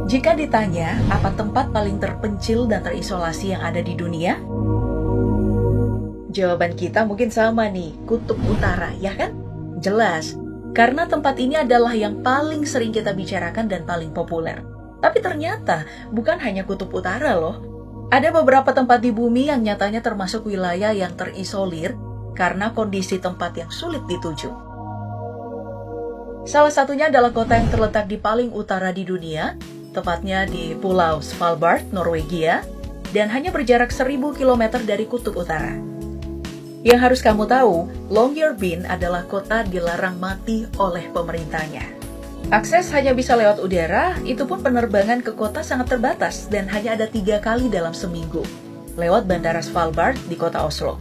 Jika ditanya, apa tempat paling terpencil dan terisolasi yang ada di dunia? Jawaban kita mungkin sama nih, Kutub Utara, ya kan? Jelas, karena tempat ini adalah yang paling sering kita bicarakan dan paling populer. Tapi ternyata, bukan hanya Kutub Utara loh. Ada beberapa tempat di bumi yang nyatanya termasuk wilayah yang terisolir karena kondisi tempat yang sulit dituju. Salah satunya adalah kota yang terletak di paling utara di dunia, tepatnya di Pulau Svalbard, Norwegia, dan hanya berjarak 1000 km dari Kutub Utara. Yang harus kamu tahu, Longyearbyen adalah kota dilarang mati oleh pemerintahnya. Akses hanya bisa lewat udara, itu pun penerbangan ke kota sangat terbatas dan hanya ada 3 kali dalam seminggu, lewat Bandara Svalbard di kota Oslo.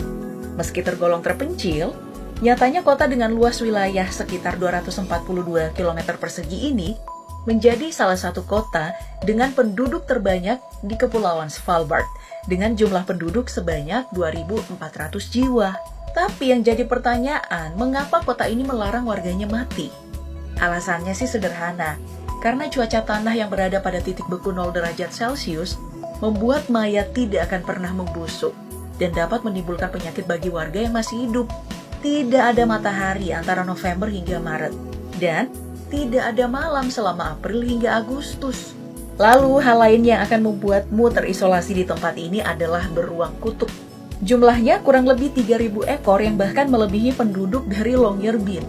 Meski tergolong terpencil, nyatanya kota dengan luas wilayah sekitar 242 km persegi ini menjadi salah satu kota dengan penduduk terbanyak di Kepulauan Svalbard, dengan jumlah penduduk sebanyak 2.400 jiwa. Tapi yang jadi pertanyaan, mengapa kota ini melarang warganya mati? Alasannya sih sederhana, karena cuaca tanah yang berada pada titik beku 0 derajat Celcius membuat mayat tidak akan pernah membusuk dan dapat menimbulkan penyakit bagi warga yang masih hidup. Tidak ada matahari antara November hingga Maret, dan tidak ada malam selama April hingga Agustus. Lalu, hal lain yang akan membuatmu terisolasi di tempat ini adalah beruang kutub. Jumlahnya kurang lebih 3.000 ekor yang bahkan melebihi penduduk dari Longyearbyen.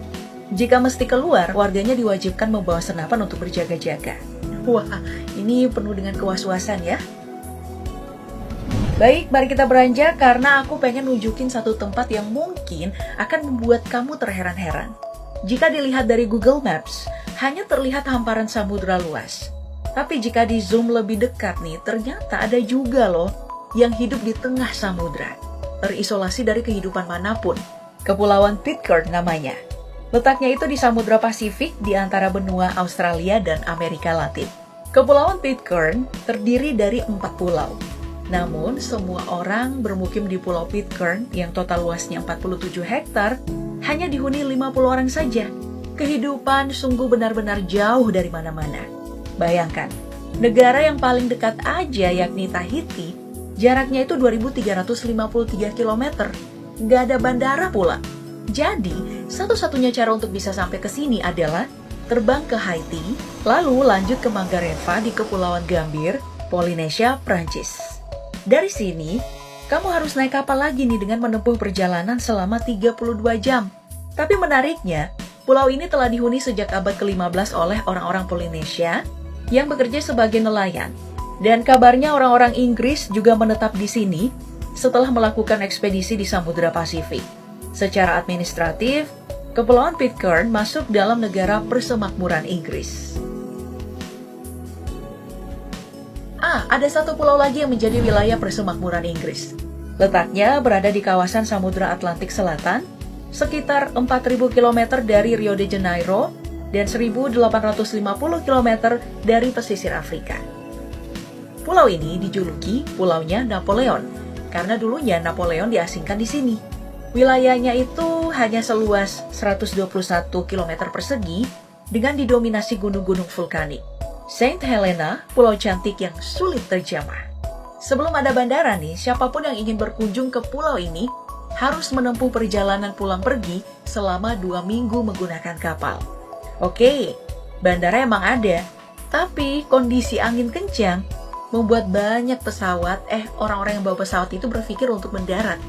Jika mesti keluar, warganya diwajibkan membawa senapan untuk berjaga-jaga. Wah, ini penuh dengan kewas-wasan ya. Baik, mari kita beranjak karena aku pengen nunjukin satu tempat yang mungkin akan membuat kamu terheran-heran. Jika dilihat dari Google Maps, hanya terlihat hamparan samudra luas. Tapi jika di zoom lebih dekat nih, ternyata ada juga loh yang hidup di tengah samudra, terisolasi dari kehidupan manapun. Kepulauan Pitcairn namanya. Letaknya itu di Samudra Pasifik di antara benua Australia dan Amerika Latin. Kepulauan Pitcairn terdiri dari 4 pulau. Namun, semua orang bermukim di Pulau Pitcairn yang total luasnya 47 hektar hanya dihuni 50 orang saja. Kehidupan sungguh benar-benar jauh dari mana-mana. Bayangkan, negara yang paling dekat aja yakni Tahiti, jaraknya itu 2.353 km. Nggak ada bandara pula. Jadi, satu-satunya cara untuk bisa sampai ke sini adalah terbang ke Haiti, lalu lanjut ke Mangareva di Kepulauan Gambir, Polinesia, Prancis. Dari sini, kamu harus naik kapal lagi nih dengan menempuh perjalanan selama 32 jam. Tapi menariknya, pulau ini telah dihuni sejak abad ke-15 oleh orang-orang Polinesia yang bekerja sebagai nelayan. Dan kabarnya orang-orang Inggris juga menetap di sini setelah melakukan ekspedisi di Samudra Pasifik. Secara administratif, Kepulauan Pitcairn masuk dalam negara persemakmuran Inggris. Ada satu pulau lagi yang menjadi wilayah persemakmuran Inggris. Letaknya berada di kawasan Samudra Atlantik Selatan, sekitar 4.000 km dari Rio de Janeiro dan 1.850 km dari pesisir Afrika. Pulau ini dijuluki Pulaunya Napoleon, karena dulunya Napoleon diasingkan di sini. Wilayahnya itu hanya seluas 121 km persegi dengan didominasi gunung-gunung vulkanik. Saint Helena, pulau cantik yang sulit terjamah. Sebelum ada bandara nih, siapapun yang ingin berkunjung ke pulau ini harus menempuh perjalanan pulang pergi selama 2 minggu menggunakan kapal. Oke, bandara emang ada, tapi kondisi angin kencang membuat banyak orang-orang yang bawa pesawat itu berpikir untuk mendarat.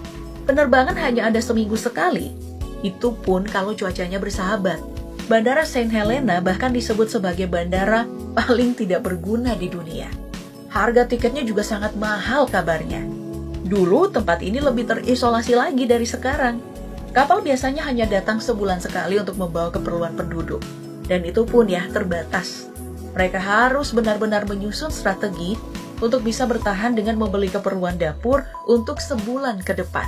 Penerbangan hanya ada seminggu sekali, itu pun kalau cuacanya bersahabat. Bandara Saint Helena bahkan disebut sebagai bandara paling tidak berguna di dunia. Harga tiketnya juga sangat mahal kabarnya. Dulu tempat ini lebih terisolasi lagi dari sekarang. Kapal biasanya hanya datang sebulan sekali untuk membawa keperluan penduduk. Dan itu pun ya terbatas. Mereka harus benar-benar menyusun strategi untuk bisa bertahan dengan membeli keperluan dapur untuk sebulan ke depan.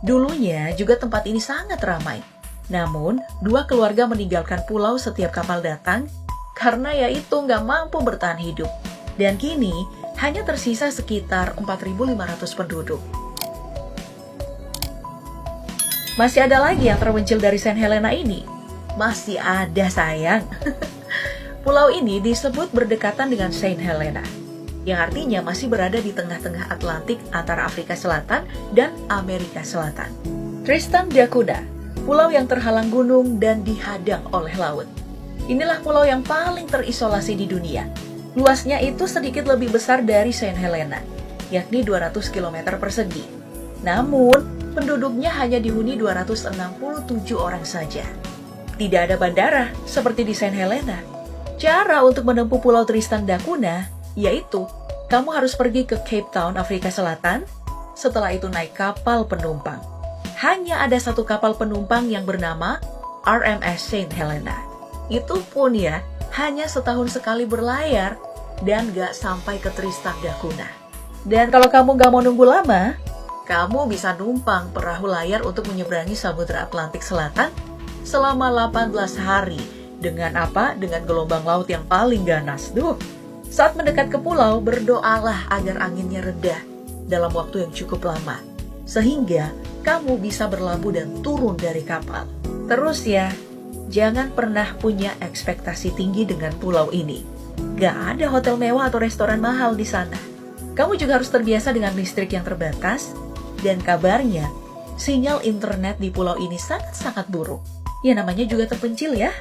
Dulunya juga tempat ini sangat ramai. Namun, 2 keluarga meninggalkan pulau setiap kapal datang karena yaitu nggak mampu bertahan hidup. Dan kini, hanya tersisa sekitar 4.500 penduduk. Masih ada lagi yang terpencil dari Saint Helena ini? Masih ada sayang. Pulau ini disebut berdekatan dengan Saint Helena, yang artinya masih berada di tengah-tengah Atlantik antara Afrika Selatan dan Amerika Selatan. Tristan da Cunha, pulau yang terhalang gunung dan dihadang oleh laut. Inilah pulau yang paling terisolasi di dunia. Luasnya itu sedikit lebih besar dari Saint Helena, yakni 200 km persegi. Namun, penduduknya hanya dihuni 267 orang saja. Tidak ada bandara seperti di Saint Helena. Cara untuk menempuh Pulau Tristan da Cunha yaitu kamu harus pergi ke Cape Town, Afrika Selatan. Setelah itu naik kapal penumpang. Hanya ada satu kapal penumpang yang bernama RMS Saint Helena. Itu pun ya, hanya setahun sekali berlayar dan gak sampai ke Tristan da Cunha. Dan kalau kamu gak mau nunggu lama, kamu bisa numpang perahu layar untuk menyeberangi Samudra Atlantik Selatan selama 18 hari. Dengan apa? Dengan gelombang laut yang paling ganas. Saat mendekat ke pulau, berdoalah agar anginnya reda dalam waktu yang cukup lama, sehingga kamu bisa berlabuh dan turun dari kapal. Terus ya, jangan pernah punya ekspektasi tinggi dengan pulau ini. Gak ada hotel mewah atau restoran mahal di sana. Kamu juga harus terbiasa dengan listrik yang terbatas, dan kabarnya, sinyal internet di pulau ini sangat-sangat buruk. Ya namanya juga terpencil ya.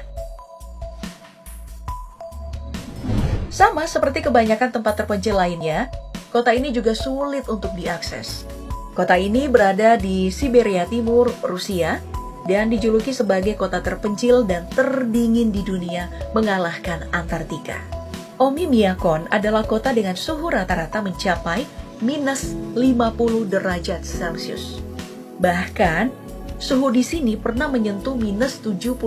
Sama seperti kebanyakan tempat terpencil lainnya, kota ini juga sulit untuk diakses. Kota ini berada di Siberia Timur, Rusia, dan dijuluki sebagai kota terpencil dan terdingin di dunia, mengalahkan Antartika. Oymyakon adalah kota dengan suhu rata-rata mencapai minus 50 derajat Celcius. Bahkan, suhu di sini pernah menyentuh minus 71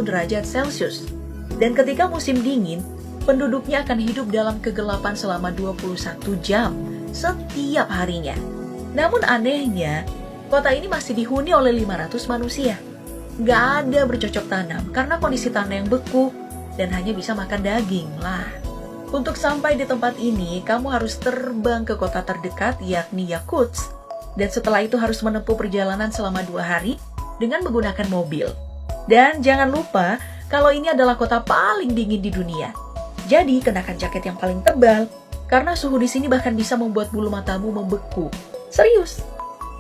derajat Celcius. Dan ketika musim dingin, penduduknya akan hidup dalam kegelapan selama 21 jam setiap harinya. Namun anehnya, kota ini masih dihuni oleh 500 manusia. Gak ada bercocok tanam karena kondisi tanah yang beku dan hanya bisa makan daging lah. Untuk sampai di tempat ini, kamu harus terbang ke kota terdekat yakni Yakutsk. Dan setelah itu harus menempuh perjalanan selama 2 hari dengan menggunakan mobil. Dan jangan lupa, kalau ini adalah kota paling dingin di dunia. Jadi, kenakan jaket yang paling tebal, karena suhu di sini bahkan bisa membuat bulu matamu membeku. Serius.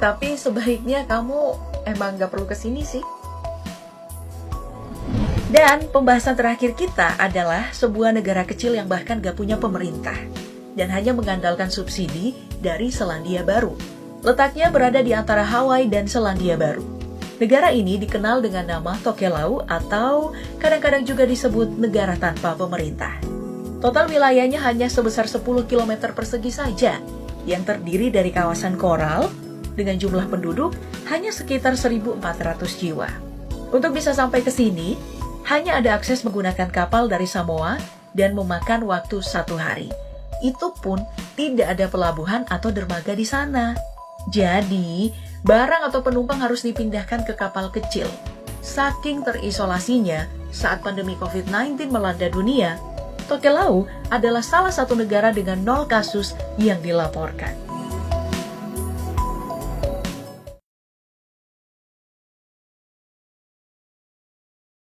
Tapi sebaiknya kamu emang gak perlu kesini sih. Dan pembahasan terakhir kita adalah sebuah negara kecil yang bahkan gak punya pemerintah, dan hanya mengandalkan subsidi dari Selandia Baru. Letaknya berada di antara Hawaii dan Selandia Baru. Negara ini dikenal dengan nama Tokelau atau kadang-kadang juga disebut negara tanpa pemerintah. Total wilayahnya hanya sebesar 10 km persegi saja, yang terdiri dari kawasan koral dengan jumlah penduduk hanya sekitar 1.400 jiwa. Untuk bisa sampai ke sini, hanya ada akses menggunakan kapal dari Samoa dan memakan waktu 1 hari. Itu pun tidak ada pelabuhan atau dermaga di sana. Jadi, barang atau penumpang harus dipindahkan ke kapal kecil. Saking terisolasinya, saat pandemi COVID-19 melanda dunia, Tokelau adalah salah satu negara dengan 0 kasus yang dilaporkan.